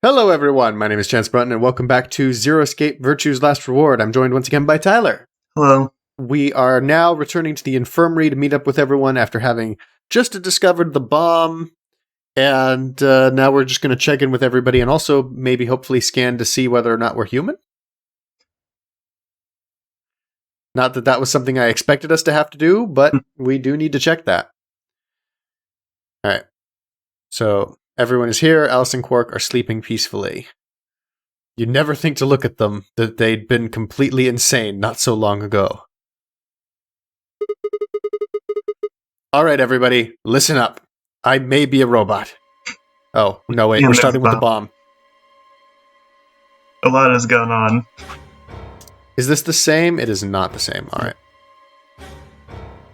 Hello everyone, my name is Chance Brunton and welcome back to Zero Escape Virtue's Last Reward. I'm joined once again by Tyler. Hello. We are now returning to the Infirmary to meet up with everyone after having just discovered the bomb, and now we're just going to check in with everybody and also maybe hopefully scan to see whether or not we're human. Not that that was something I expected us to have to do, but we do need to check that. Alright, so everyone is here. Alice and Quark are sleeping peacefully. You'd never think to look at them that they'd been completely insane not so long ago. Alright, everybody, listen up. I may be a robot. Oh, no, wait, we're starting with the bomb. A lot has gone on. Is this the same? It is not the same. Alright.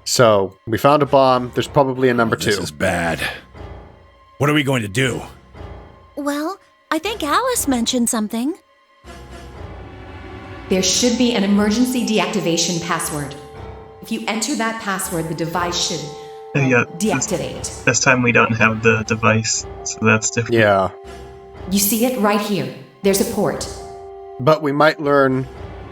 So, we found a bomb. There's probably a number 2. This is bad. What are we going to do? Well, I think Alice mentioned something. There should be an emergency deactivation password. If you enter that password, the device should deactivate. This time we don't have the device, so that's different. Yeah. You see it right here. There's a port. But we might learn...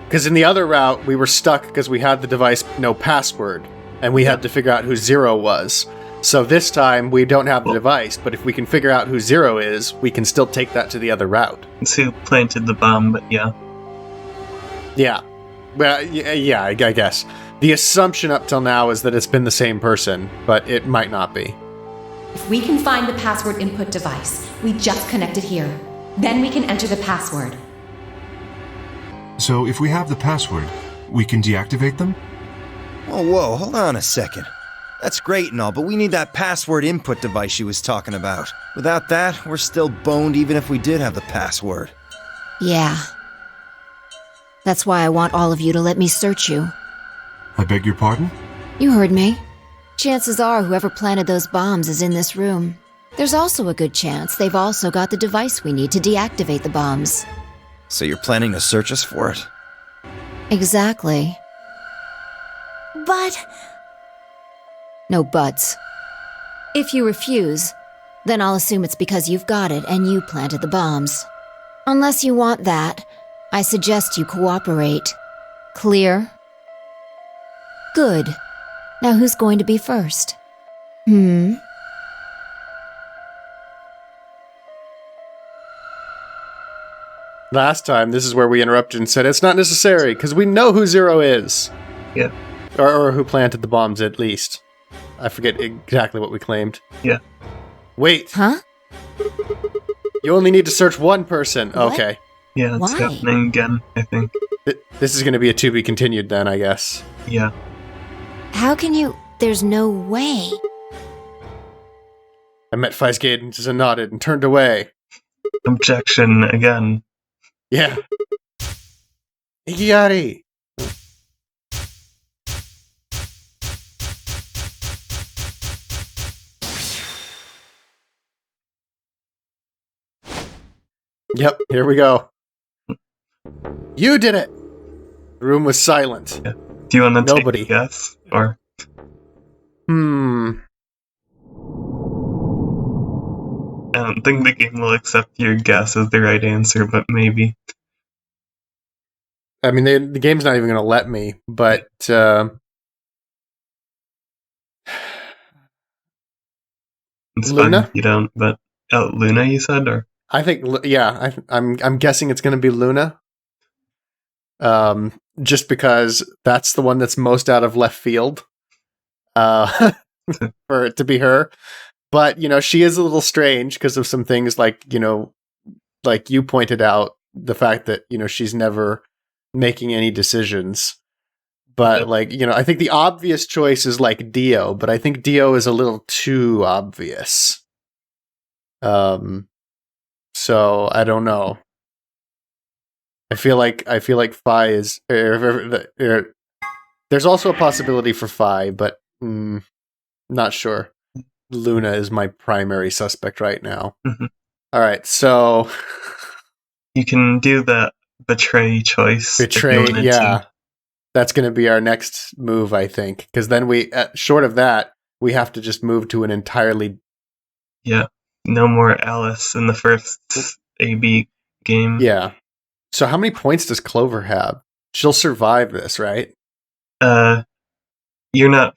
Because in the other route, we were stuck because we had the device no password, and we had to figure out who Zero was. So this time, we don't have the device, but if we can figure out who Zero is, we can still take that to the other route. It's who planted the bomb, but yeah. Yeah. Well, yeah, I guess. The assumption up till now is that it's been the same person, but it might not be. If we can find the password input device, we just connect it here. Then we can enter the password. So if we have the password, we can deactivate them? Oh, whoa, hold on a second. That's great and all, but we need that password input device she was talking about. Without that, we're still boned even if we did have the password. Yeah. That's why I want all of you to let me search you. I beg your pardon? You heard me. Chances are whoever planted those bombs is in this room. There's also a good chance they've also got the device we need to deactivate the bombs. So you're planning to search us for it? Exactly. But... No buts. If you refuse, then I'll assume it's because you've got it and you planted the bombs. Unless you want that, I suggest you cooperate. Clear? Good. Now who's going to be first? Last time, this is where we interrupted and said it's not necessary, because we know who Zero is. Yeah. Or who planted the bombs, at least. I forget exactly what we claimed. Yeah. Wait. Huh? You only need to search one person. What? Okay. Yeah, it's Why? happening again, I think. This is going to be a to be continued then, I guess. Yeah. How can you... There's no way. I met Feisgate and just nodded and turned away. Objection again. Yeah. Igiyari. Yep, here we go. You did it! The room was silent. Yeah. Do you want to Nobody. take a guess? Or I don't think the game will accept your guess as the right answer, but maybe. I mean, the game's not even going to let me, but... It's Luna? fine if you don't, but... Oh, Luna, you said? Or I think, yeah, I'm guessing it's going to be Luna. Just because that's the one that's most out of left field. For it to be her. But, you know, she is a little strange because of some things like, you know, like you pointed out, the fact that, you know, she's never making any decisions. But, like, you know, I think the obvious choice is like Dio, but I think Dio is a little too obvious. So I don't know. I feel like Phi is. There's also a possibility for Phi, but not sure. Luna is my primary suspect right now. Mhm. All right, so you can do the betray choice. if you betray. wanted Yeah, to. that's going to be our next move, I think, because then short of that, we have to just move to an entirely Yeah. No more Alice in the first AB game. Yeah. So how many points does Clover have? She'll survive this, right? You're not...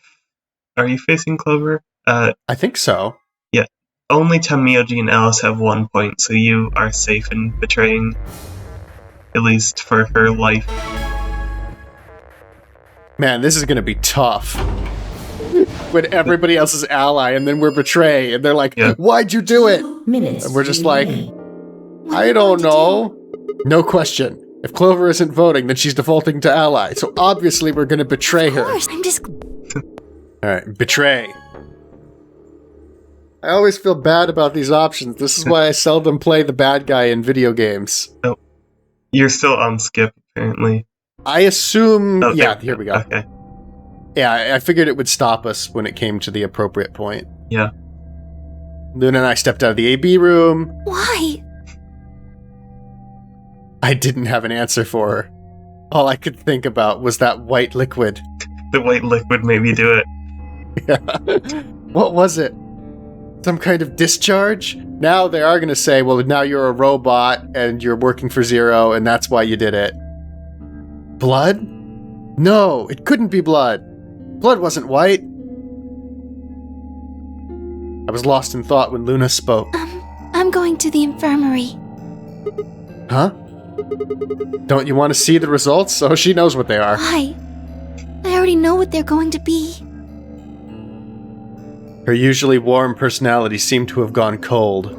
Are you facing Clover? I think so. Yeah. Only Tamioji and Alice have 1 point, so you are safe in betraying, at least for her life. Man, this is going to be tough. When everybody else is ally, and then we're betray, and they're like, why'd you do it? 2 minutes. And we're just like, I don't know. No question. If Clover isn't voting, then she's defaulting to ally. So obviously we're going to betray her. Of course, I'm just... Alright, betray. I always feel bad about these options. This is why I seldom play the bad guy in video games. Oh. You're still on skip, apparently. I assume... Oh, yeah, here we go. Okay. Yeah, I figured it would stop us when it came to the appropriate point. Yeah. Luna and I stepped out of the AB room. Why? I didn't have an answer for her. All I could think about was that white liquid. The white liquid made me do it. Yeah. What was it? Some kind of discharge? Now they are going to say, well, now you're a robot and you're working for Zero and that's why you did it. Blood? No, it couldn't be blood. Blood wasn't white. I was lost in thought when Luna spoke. I'm going to the infirmary. Huh? Don't you want to see the results? Oh, she knows what they are. Why? I already know what they're going to be. Her usually warm personality seemed to have gone cold.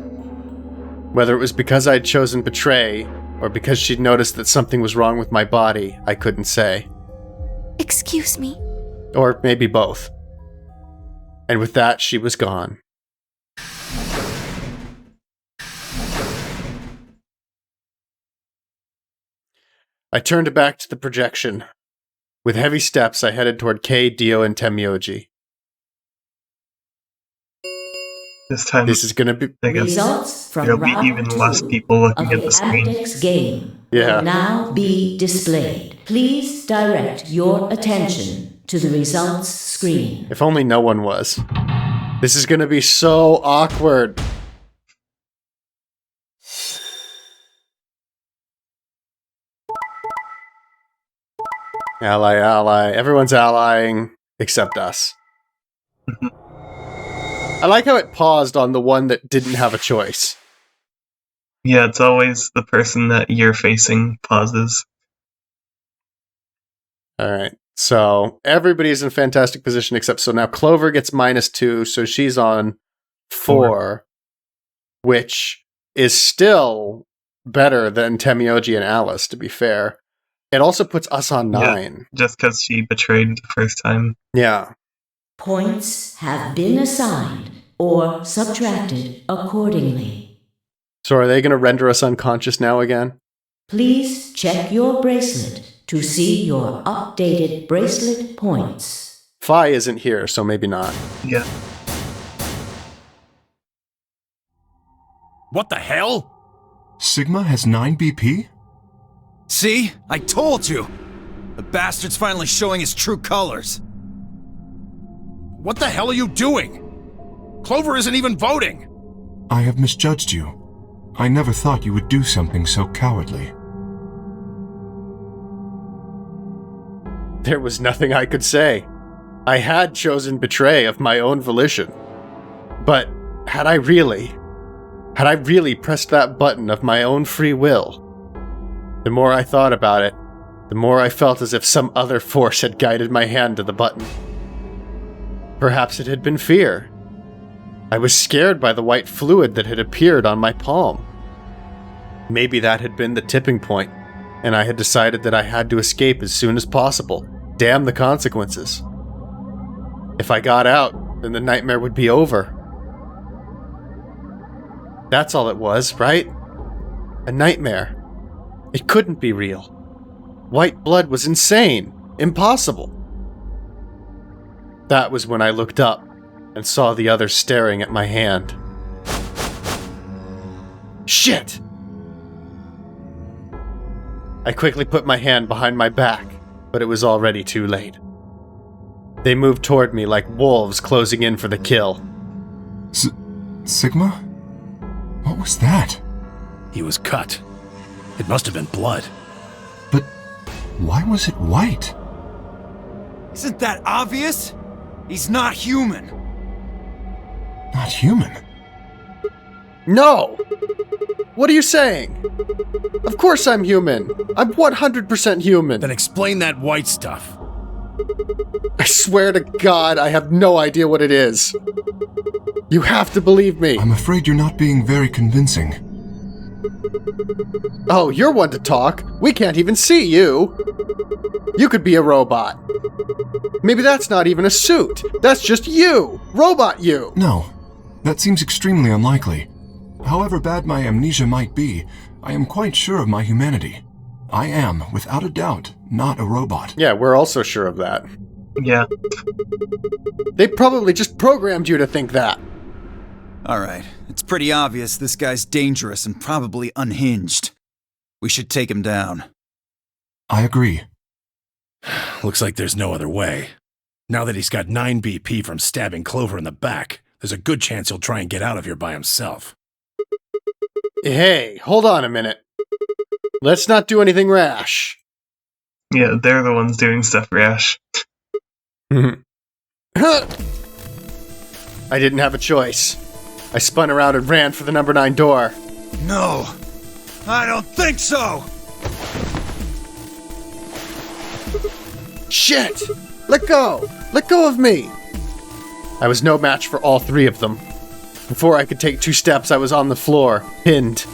Whether it was because I'd chosen betray, or because she'd noticed that something was wrong with my body, I couldn't say. Excuse me. Or maybe both. And with that, she was gone. I turned back to the projection. With heavy steps, I headed toward Kei, Dio, and Temyoji. This time, This is gonna be... I guess Results from there'll be round even 2 less people looking of at the the screen. Apdex game Yeah. will now be displayed. Please direct your attention to the results screen. If only no one was. This is gonna be so awkward. Ally, ally. Everyone's allying, except us. I like how it paused on the one that didn't have a choice. Yeah, it's always the person that you're facing pauses. Alright, so everybody's in fantastic position except so now Clover gets -2, so she's on 4, which is still better than Temyoji and Alice, to be fair. It also puts us on 9. Just because she betrayed the first time. Yeah. Points have been assigned or subtracted accordingly. So are they going to render us unconscious now again? Please check your bracelet to see your updated bracelet points. Phi isn't here, so maybe not. Yeah. What the hell? Sigma has 9 BP? See? I told you! The bastard's finally showing his true colors. What the hell are you doing? Clover isn't even voting! I have misjudged you. I never thought you would do something so cowardly. There was nothing I could say. I had chosen betray of my own volition. But had I really pressed that button of my own free will? The more I thought about it, the more I felt as if some other force had guided my hand to the button. Perhaps it had been fear. I was scared by the white fluid that had appeared on my palm. Maybe that had been the tipping point, and I had decided that I had to escape as soon as possible. Damn the consequences. If I got out, then the nightmare would be over. That's all it was, right? A nightmare. It couldn't be real. White blood was insane. Impossible. That was when I looked up and saw the others staring at my hand. Shit! I quickly put my hand behind my back, but it was already too late. They moved toward me like wolves closing in for the kill. Sigma? What was that? He was cut. It must have been blood. But why was it white? Isn't that obvious? He's not human. Not human? No! What are you saying? Of course I'm human. I'm 100% human. Then explain that white stuff. I swear to God, I have no idea what it is. You have to believe me. I'm afraid you're not being very convincing. Oh, you're one to talk. We can't even see you. You could be a robot. Maybe that's not even a suit. That's just you. Robot you. No, that seems extremely unlikely. However bad my amnesia might be, I am quite sure of my humanity. I am, without a doubt, not a robot. Yeah, we're also sure of that. Yeah. They probably just programmed you to think that. Alright, it's pretty obvious this guy's dangerous and probably unhinged. We should take him down. I agree. Looks like there's no other way. Now that he's got 9 BP from stabbing Clover in the back, there's a good chance he'll try and get out of here by himself. Hey, hold on a minute. Let's not do anything rash. Yeah, they're the ones doing stuff rash. I didn't have a choice. I spun around and ran for the number 9 door. No, I don't think so! Shit! Let go! Let go of me! I was no match for all 3 of them. Before I could take 2 steps, I was on the floor, pinned.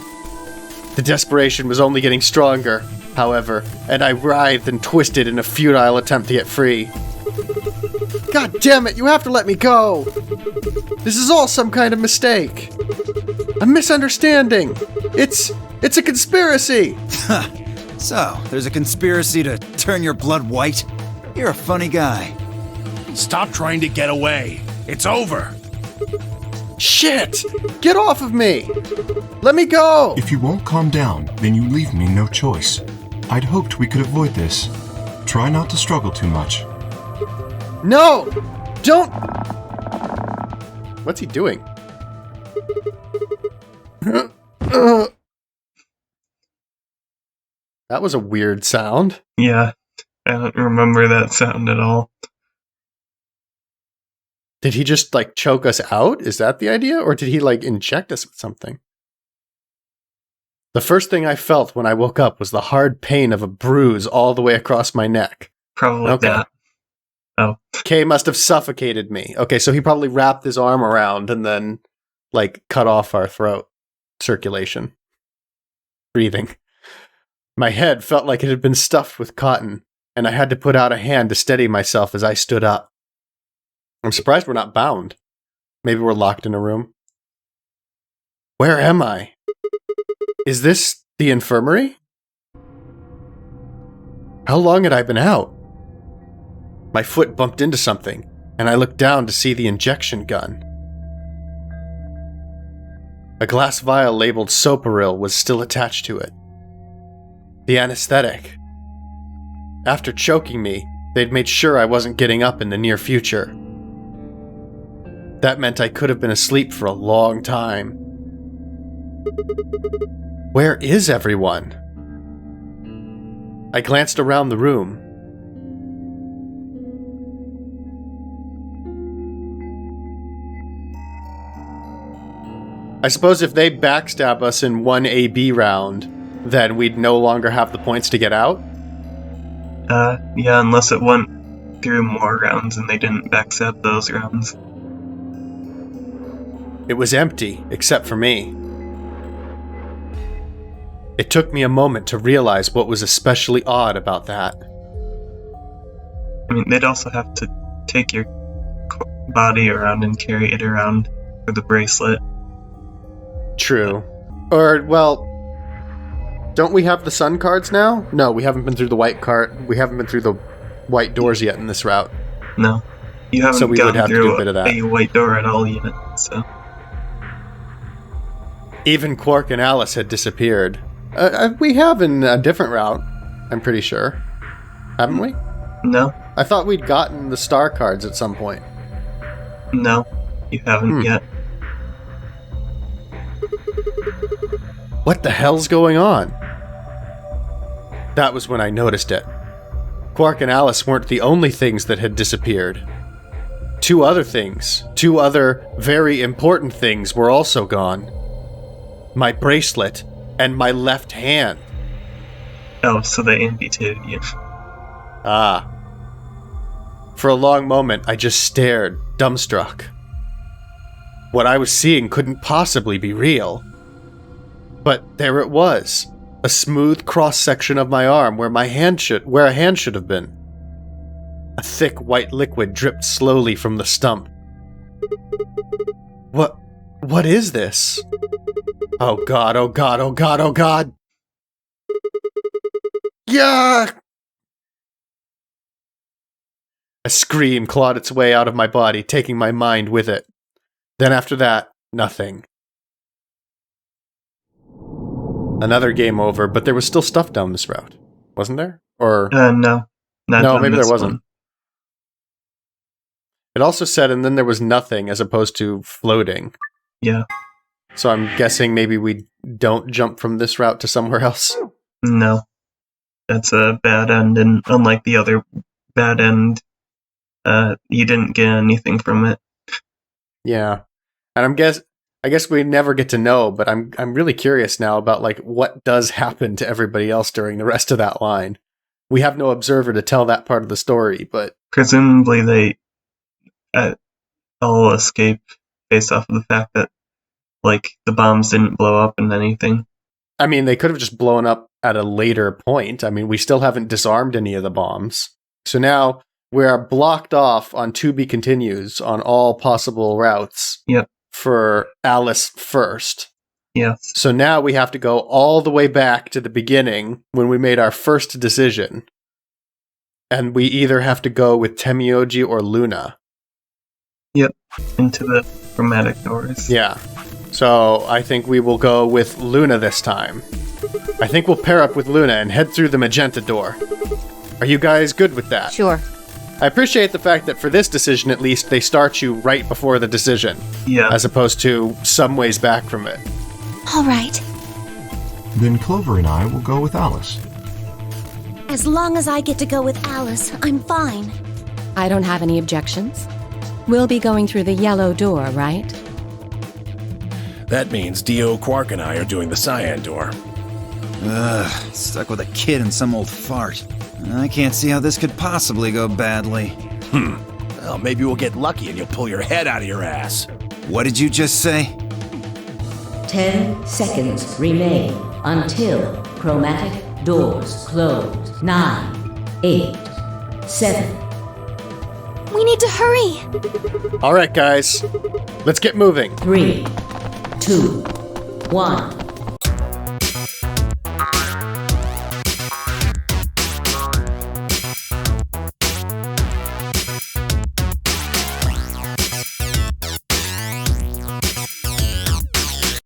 The desperation was only getting stronger, however, and I writhed and twisted in a futile attempt to get free. God damn it, you have to let me go! This is all some kind of mistake. A misunderstanding. It's a conspiracy! So, there's a conspiracy to turn your blood white? You're a funny guy. Stop trying to get away. It's over. Shit! Get off of me! Let me go! If you won't calm down, then you leave me no choice. I'd hoped we could avoid this. Try not to struggle too much. No! Don't! What's he doing? That was a weird sound. Yeah, I don't remember that sound at all. Did he just, like, choke us out? Is that the idea? Or did he, like, inject us with something? The first thing I felt when I woke up was the hard pain of a bruise all the way across my neck. Probably that. Oh. Kay must have suffocated me. Okay, so he probably wrapped his arm around and then, like, cut off our throat circulation. Breathing. My head felt like it had been stuffed with cotton, and I had to put out a hand to steady myself as I stood up. I'm surprised we're not bound. Maybe we're locked in a room. Where am I? Is this the infirmary? How long had I been out? My foot bumped into something, and I looked down to see the injection gun. A glass vial labeled Soparil was still attached to it. The anesthetic. After choking me, they'd made sure I wasn't getting up in the near future. That meant I could have been asleep for a long time. Where is everyone? I glanced around the room. I suppose if they backstab us in one AB round, then we'd no longer have the points to get out? Yeah, unless it went through more rounds and they didn't backstab those rounds. It was empty, except for me. It took me a moment to realize what was especially odd about that. I mean, they'd also have to take your body around and carry it around for the bracelet. True. Or, well, don't we have the sun cards now? No, we haven't been through the white cart. We haven't been through the white doors yet in this route. No. You haven't so we gone would have through to do a bit of that. A white door at all yet, so... Even Quark and Alice had disappeared. We have in a different route, I'm pretty sure. Haven't we? No. I thought we'd gotten the star cards at some point. No, you haven't yet. What the hell's going on? That was when I noticed it. Quark and Alice weren't the only things that had disappeared. Two other very important things were also gone. My bracelet and my left hand. Oh, so they amputated you. Ah. For a long moment, I just stared, dumbstruck. What I was seeing couldn't possibly be real. But there it was, a smooth cross-section of my arm where a hand should have been. A thick white liquid dripped slowly from the stump. What is this? Oh god, oh god, oh god, oh god! Yeah! A scream clawed its way out of my body, taking my mind with it. Then after that, nothing. Another game over, but there was still stuff down this route. Wasn't there? Or no. No, maybe there wasn't. It also said, and then there was nothing, as opposed to floating. Yeah. So I'm guessing maybe we don't jump from this route to somewhere else? No. That's a bad end, and unlike the other bad end, you didn't get anything from it. Yeah. And I guess we never get to know, but I'm really curious now about like what does happen to everybody else during the rest of that line. We have no observer to tell that part of the story, but presumably they all escape based off of the fact that like the bombs didn't blow up and anything. I mean, they could have just blown up at a later point. I mean, we still haven't disarmed any of the bombs. So now we are blocked off on To Be Continues on all possible routes. Yep. For Alice first. Yes. So now we have to go all the way back to the beginning when we made our first decision. And we either have to go with Temioji or Luna. Yep. Into the chromatic doors. Yeah. So I think we will go with Luna this time. I think we'll pair up with Luna and head through the magenta door. Are you guys good with that? Sure. I appreciate the fact that for this decision, at least, they start you right before the decision. Yeah. As opposed to some ways back from it. All right. Then Clover and I will go with Alice. As long as I get to go with Alice, I'm fine. I don't have any objections. We'll be going through the yellow door, right? That means Dio, Quark, and I are doing the cyan door. Ugh, stuck with a kid and some old fart. I can't see how this could possibly go badly. Well, maybe we'll get lucky and you'll pull your head out of your ass. What did you just say? 10 seconds remain until chromatic doors close. 9, 8, 7. We need to hurry. All right, guys. Let's get moving. 3, 2, 1.